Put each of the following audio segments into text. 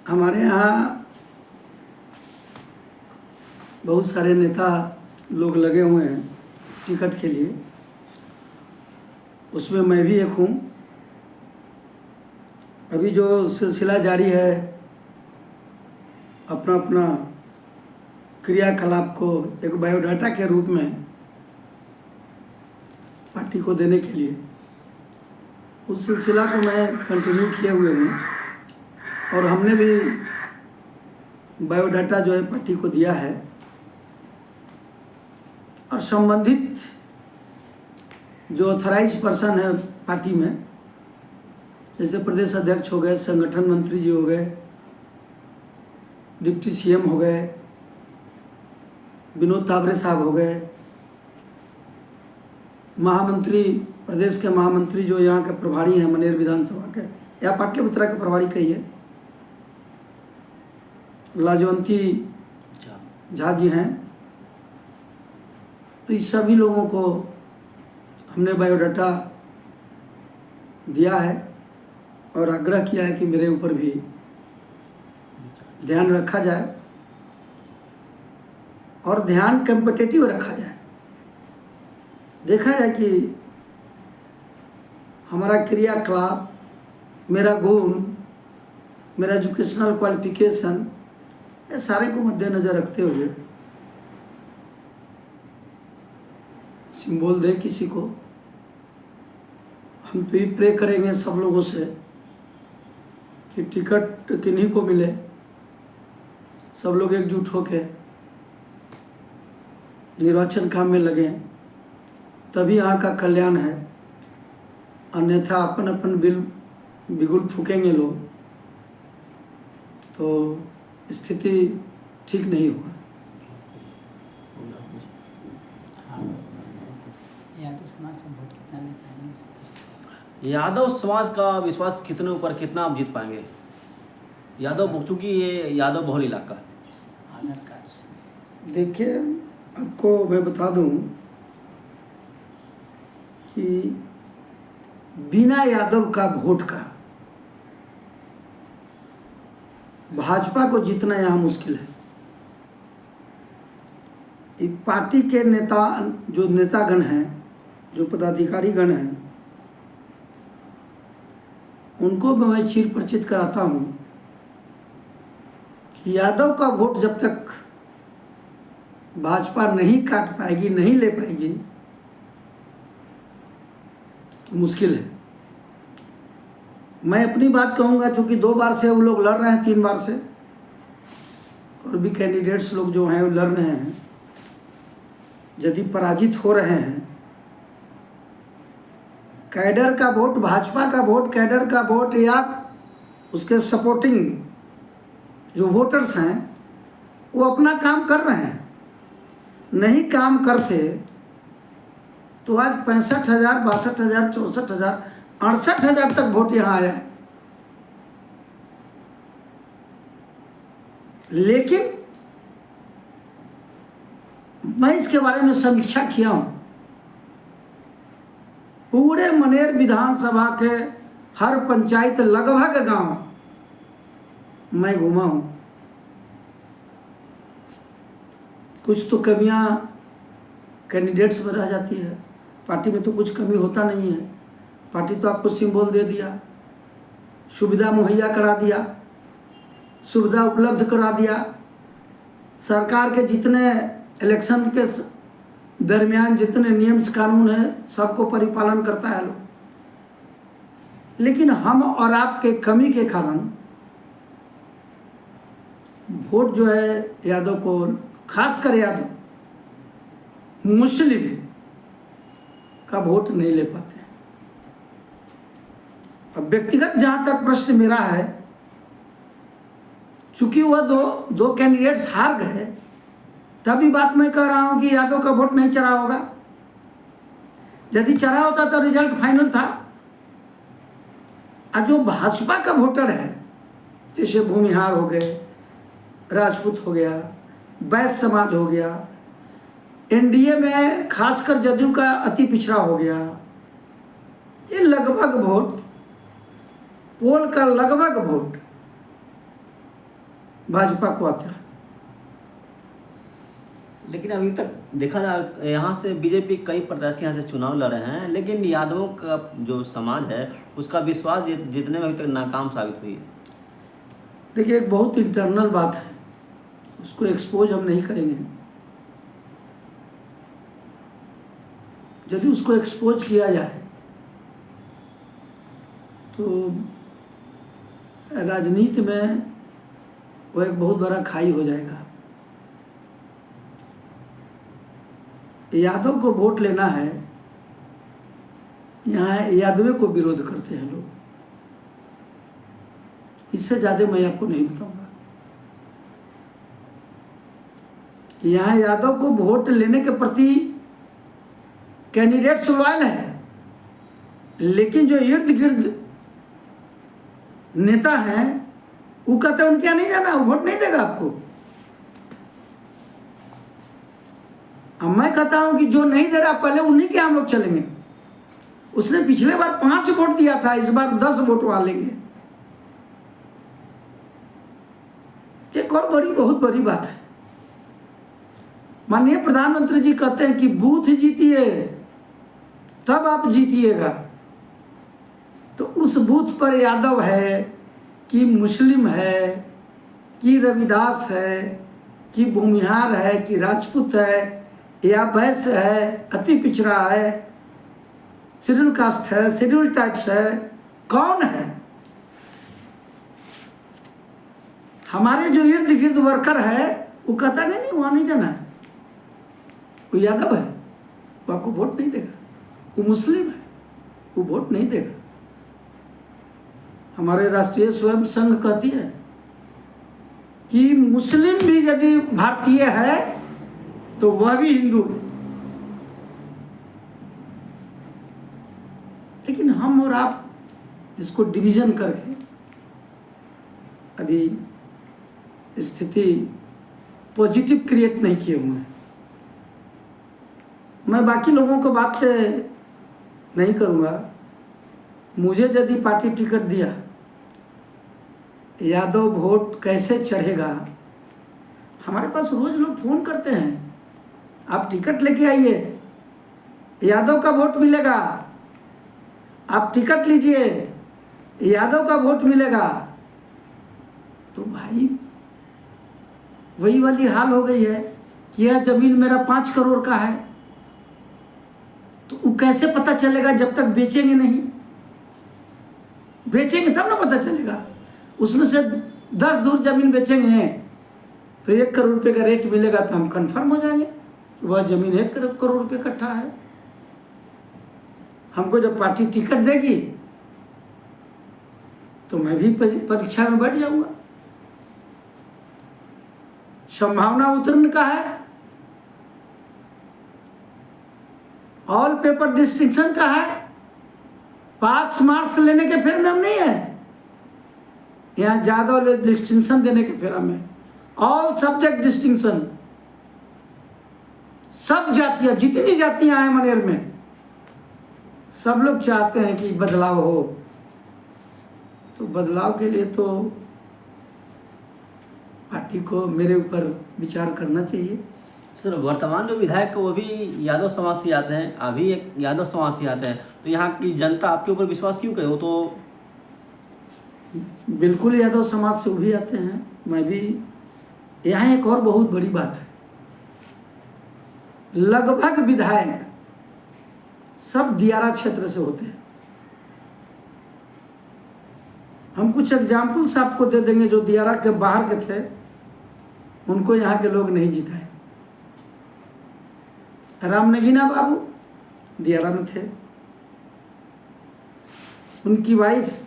हमारे यहाँ बहुत सारे नेता लोग लगे हुए हैं टिकट के लिए, उसमें मैं भी एक हूँ। अभी जो सिलसिला जारी है अपना अपना क्रियाकलाप को एक बायोडाटा के रूप में पार्टी को देने के लिए, उस सिलसिला को मैं कंटिन्यू किए हुए हूँ और हमने भी बायोडाटा जो है पार्टी को दिया है और संबंधित जो ऑथराइज पर्सन है पार्टी में, जैसे प्रदेश अध्यक्ष हो गए, संगठन मंत्री जी हो गए, डिप्टी सीएम हो गए, विनोद तावरे साहब हो गए, महामंत्री, प्रदेश के महामंत्री जो यहाँ के प्रभारी हैं मनेर विधानसभा के या पाटलिपुत्रा के प्रभारी कहिए, लाजवंती झा जी हैं। तो इस सभी लोगों को हमने बायोडाटा दिया है और आग्रह किया है कि मेरे ऊपर भी ध्यान रखा जाए और ध्यान कम्पिटिटिव रखा जाए। देखा जाए कि हमारा क्रियाकलाप, मेरा गुण, मेरा एजुकेशनल क्वालिफिकेशन, ये सारे को मद्देनजर रखते हुए सिंबल दे किसी को। हम तो ये प्रे करेंगे सब लोगों से कि टिकट किन्हीं को मिले, सब लोग एकजुट होके निर्वाचन काम में लगें, तभी यहाँ का कल्याण है। अन्यथा अपन अपन बिगुल फूकेंगे लोग तो स्थिति ठीक नहीं होगा। यादव समाज का विश्वास कितने ऊपर कितना आप जीत पाएंगे? यादव, चूंकि ये यादव बहुल इलाका है। देखिए, आपको मैं बता दूं कि बिना यादव का वोट का भाजपा को जीतना यहाँ मुश्किल है। पार्टी के नेता, जो नेतागण हैं, जो पदाधिकारीगण हैं, उनको भी मैं चिर परिचित कराता हूँ कि यादव का वोट जब तक भाजपा नहीं काट पाएगी, नहीं ले पाएगी, तो मुश्किल है। मैं अपनी बात कहूँगा, चूँकि 2 बार से वो लोग लड़ रहे हैं, 3 बार से, और भी कैंडिडेट्स लोग जो हैं वो लड़ रहे हैं। यदि पराजित हो रहे हैं, कैडर का वोट, भाजपा का वोट, कैडर का वोट या उसके सपोर्टिंग जो वोटर्स हैं वो अपना काम कर रहे हैं। नहीं काम करते तो आज 65,000, 62,000, 64,000, 68,000 तक वोट यहाँ आया है। लेकिन मैं इसके बारे में समीक्षा किया हूँ। पूरे मनेर विधानसभा के हर पंचायत, लगभग गांव मैं घूमा हूँ। कुछ तो कमियां कैंडिडेट्स में रह जाती है। पार्टी में तो कुछ कमी होता नहीं है। पार्टी तो आपको सिंबल दे दिया, सुविधा मुहैया करा दिया, सुविधा उपलब्ध करा दिया। सरकार के जितने इलेक्शन के दरमियान जितने नियम कानून है सबको परिपालन करता है लोग। लेकिन हम और आपके कमी के कारण वोट जो है यादव को, खासकर यादव, मुस्लिम का वोट नहीं ले पाते। अब व्यक्तिगत जहां तक प्रश्न मेरा है, चूंकि वह दो कैंडिडेट्स हार गए, तभी बात मैं कह रहा हूं कि यादव का वोट नहीं चढ़ा होगा। यदि चढ़ा होता तो रिजल्ट फाइनल था। और जो भाजपा का वोटर है, जैसे भूमिहार हो गए, राजपूत हो गया, वैश्य समाज हो गया, एनडीए में खासकर जदयू का अति पिछड़ा हो गया, ये लगभग वोट, पोल का लगभग वोट भाजपा को आता है। लेकिन अभी तक देखा जाए यहाँ से बीजेपी कई प्रत्याशी यहाँ से चुनाव लड़ रहे हैं, लेकिन यादवों का जो समाज है उसका विश्वास जीतने में अभी तक नाकाम साबित हुई है। देखिए, एक बहुत इंटरनल बात है, उसको एक्सपोज हम नहीं करेंगे। यदि उसको एक्सपोज किया जाए तो राजनीति में वो एक बहुत बड़ा खाई हो जाएगा। यादव को वोट लेना है, यहाँ यादवे को विरोध करते हैं लोग। इससे ज़्यादा मैं आपको नहीं बताऊंगा। यहाँ यादव को वोट लेने के प्रति कैंडिडेट्स लॉयल है, लेकिन जो इर्द गिर्द नेता हैं वो कहते हैं उनके यहाँ नहीं जाना, वो वोट नहीं देगा आपको। अब मैं कहता हूं कि जो नहीं दे रहा पहले उन्हीं के हम लोग चलेंगे। उसने पिछले बार 5 वोट दिया था, इस बार 10 वोट वहां लेंगे। एक और बहुत बड़ी बात है, माननीय प्रधानमंत्री जी कहते हैं कि बूथ जीतिए तब आप जीतिएगा। तो उस बूथ पर यादव है कि मुस्लिम है कि रविदास है कि भूमिहार है कि राजपूत है या वैश्य है, अति पिछड़ा है, शेड्यूल कास्ट है, शेड्यूल टाइप्स है, कौन है? हमारे जो इर्द गिर्द वर्कर है वो कहता नहीं वहां नहीं जाना है, वो यादव है, वो आपको वोट नहीं देगा। वो मुस्लिम है, वो वोट नहीं देगा। हमारे राष्ट्रीय स्वयं संघ कहती है कि मुस्लिम भी यदि भारतीय है तो वह भी हिंदू है। लेकिन हम और आप इसको डिवीजन करके अभी स्थिति पॉजिटिव क्रिएट नहीं किए हुए हैं। मैं बाकी लोगों को बात नहीं करूंगा। मुझे यदि पार्टी टिकट दिया, यादव वोट कैसे चढ़ेगा? हमारे पास रोज लोग फोन करते हैं, आप टिकट लेके आइए, यादव का वोट मिलेगा, आप टिकट लीजिए, यादव का वोट मिलेगा। तो भाई वही वाली हाल हो गई है कि यह जमीन मेरा 5 करोड़ का है, तो वो कैसे पता चलेगा जब तक बेचेंगे नहीं? बेचेंगे तब ना पता चलेगा। उसमें से 10 दूर जमीन बेचेंगे तो 1 करोड़ रुपए का रेट मिलेगा, तो हम कंफर्म हो जाएंगे कि वह जमीन 1 करोड़ रुपए कट्ठा है। हमको जब पार्टी टिकट देगी तो मैं भी परीक्षा में बैठ जाऊंगा। संभावना उत्तीर्ण का है, ऑल पेपर डिस्टिंक्शन का है, 5 मार्क्स लेने के फेर में हम नहीं है। यहाँ ज्यादा डिस्टिंक्शन देने के फेरा में, ऑल सब्जेक्ट डिस्टिंक्शन। सब जातियां, जितनी जातियां हैं मनेर में, सब लोग चाहते हैं कि बदलाव हो। तो बदलाव के लिए तो पार्टी को मेरे ऊपर विचार करना चाहिए। सर, वर्तमान जो विधायक है वो भी यादव समाज से आते हैं, अभी एक यादव समाज से आते हैं, तो यहाँ की जनता आपके ऊपर विश्वास क्यों करे? वो तो बिल्कुल यादव समाज से वो भी आते हैं, मैं भी। यहाँ एक और बहुत बड़ी बात है, लगभग विधायक सब दियारा क्षेत्र से होते हैं। हम कुछ एग्जाम्पल्स आपको दे देंगे जो दियारा के बाहर के थे, उनको यहाँ के लोग नहीं जिताए। राम नगीना बाबू दियारा में थे, उनकी वाइफ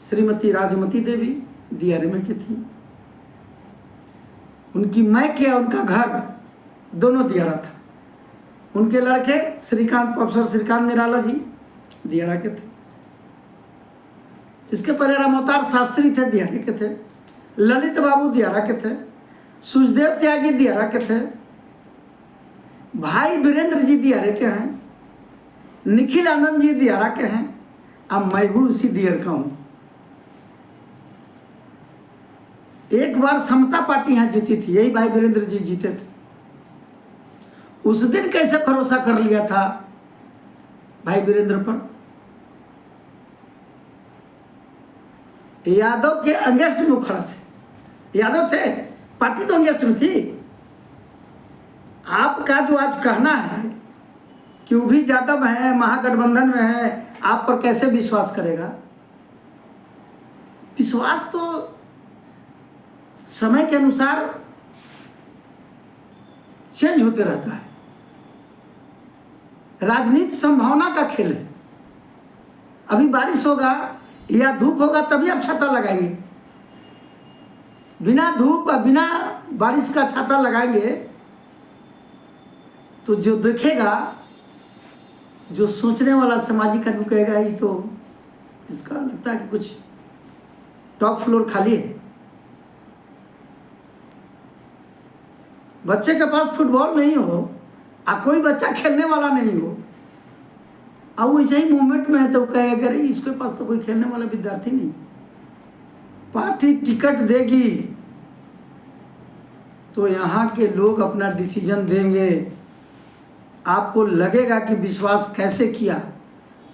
श्रीमती राजमती देवी दियारे में की थी, उनकी मैक या उनका घर दोनों दियारा था। उनके लड़के श्रीकांत, प्रोफेसर श्रीकांत निराला जी दियारा के थे। इसके पहले राम अवतार शास्त्री थे, दियारे के थे। ललित बाबू दियारा के थे। सुखदेव त्यागी दियारा के थे। भाई वीरेंद्र जी दियारे के हैं। निखिल आनंद जी दियारा के हैं। अब मैं भी उसी दियर का हूं। एक बार समता पार्टी यहाँ जीती थी, यही भाई वीरेंद्र जी जीते थे। उस दिन कैसे भरोसा कर लिया था भाई वीरेंद्र पर? यादव के अगेंस्ट में खड़ा थे, यादव थे, पार्टी तो अगेंस्ट में थी। आपका जो आज कहना है कि वो भी यादव है, महागठबंधन में है, आप पर कैसे विश्वास करेगा? विश्वास तो समय के अनुसार चेंज होते रहता है। राजनीति संभावना का खेल है। अभी बारिश होगा या धूप होगा तभी आप छाता लगाएंगे। बिना धूप और बिना बारिश का छाता लगाएंगे तो जो देखेगा, जो सोचने वाला सामाजिक आदमी कहेगा ये तो इसका लगता है कि कुछ टॉप फ्लोर खाली है। बच्चे के पास फुटबॉल नहीं हो और कोई बच्चा खेलने वाला नहीं हो और वो ऐसे ही मूवमेंट में है तो कहेगा अरे इसके पास तो कोई खेलने वाला विद्यार्थी नहीं। पार्टी टिकट देगी तो यहाँ के लोग अपना डिसीजन देंगे। आपको लगेगा कि विश्वास कैसे किया।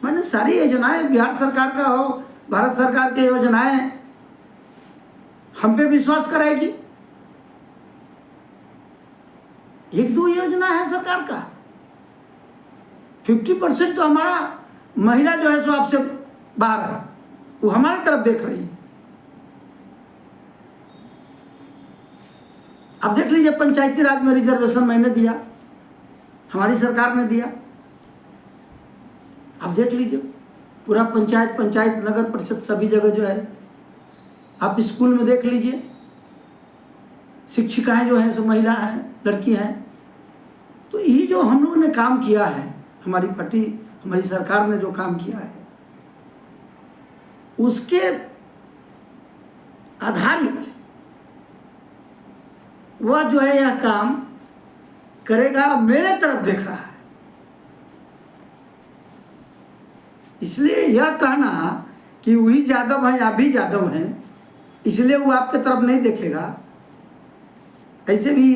मैंने सारी योजनाएं, बिहार सरकार का हो, भारत सरकार की योजनाएं हम पे विश्वास कराएगी। एक दो योजना है सरकार का, 50% तो हमारा महिला जो है सो आपसे बाहर है, वो हमारी तरफ देख रही है। अब देख लीजिए, पंचायती राज में रिजर्वेशन मैंने दिया, हमारी सरकार ने दिया। आप देख लीजिए पूरा पंचायत, नगर परिषद सभी जगह जो है, आप स्कूल में देख लीजिए, शिक्षिकाएं जो हैं सो महिला हैं, लड़की हैं। तो ये जो हम लोगों ने काम किया है, हमारी पार्टी, हमारी सरकार ने जो काम किया है, उसके आधारित वह जो है यह काम करेगा, मेरे तरफ देख रहा है। इसलिए यह कहना कि वही यादव हैं, आप भी यादव हैं, इसलिए वो आपके तरफ नहीं देखेगा, ऐसे भी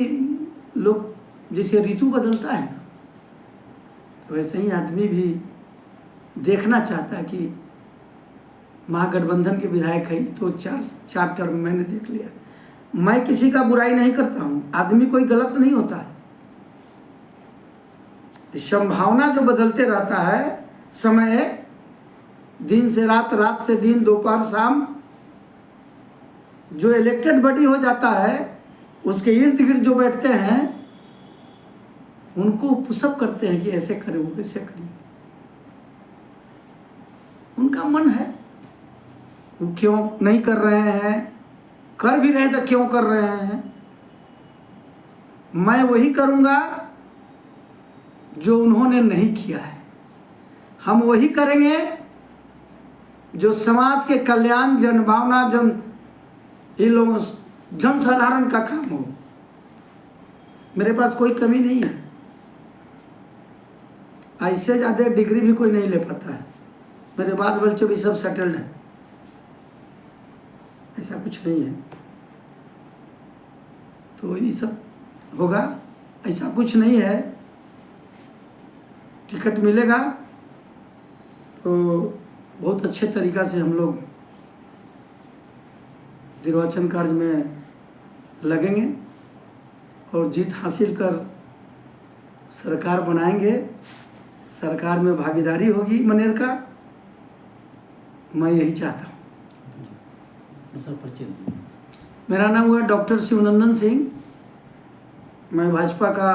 लोग, जैसे ऋतु बदलता है ना, वैसे ही आदमी भी देखना चाहता है कि महागठबंधन के विधायक है तो चार टर्म मैंने देख लिया। मैं किसी का बुराई नहीं करता हूँ, आदमी कोई गलत नहीं होता है। संभावना जो बदलते रहता है, समय दिन से रात, रात से दिन, दोपहर शाम, जो इलेक्टेड बॉडी हो जाता है उसके इर्द गिर्द जो बैठते हैं उनको पुशअप करते हैं कि ऐसे करें, वैसे करिए। उनका मन है, वो क्यों नहीं कर रहे हैं, कर भी रहे तो क्यों कर रहे हैं। मैं वही करूंगा जो उन्होंने नहीं किया है। हम वही करेंगे जो समाज के कल्याण, जन भावना, इन लोगों, जन साधारण का काम हो। मेरे पास कोई कमी नहीं है, ऐसे ज़्यादा डिग्री भी कोई नहीं ले पाता है। मेरे बाल बच्चे भी सब सेटल्ड हैं, ऐसा कुछ नहीं है। तो ये सब होगा, ऐसा कुछ नहीं है। टिकट मिलेगा तो बहुत अच्छे तरीक़ा से हम लोग निर्वाचन कार्य में लगेंगे और जीत हासिल कर सरकार बनाएंगे। सरकार में भागीदारी होगी मनेर का, मैं यही चाहता हूँ। मेरा नाम हुआ डॉक्टर शिवनंदन सिंह। मैं भाजपा का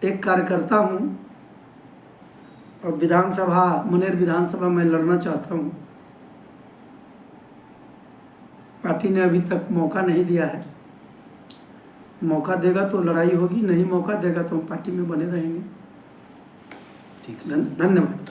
एक कार्यकर्ता हूँ और विधानसभा, मनेर विधानसभा में लड़ना चाहता हूँ। पार्टी ने अभी तक मौका नहीं दिया है, मौका देगा तो लड़ाई होगी, नहीं मौका देगा तो हम पार्टी में बने रहेंगे। ठीक है, धन्यवाद।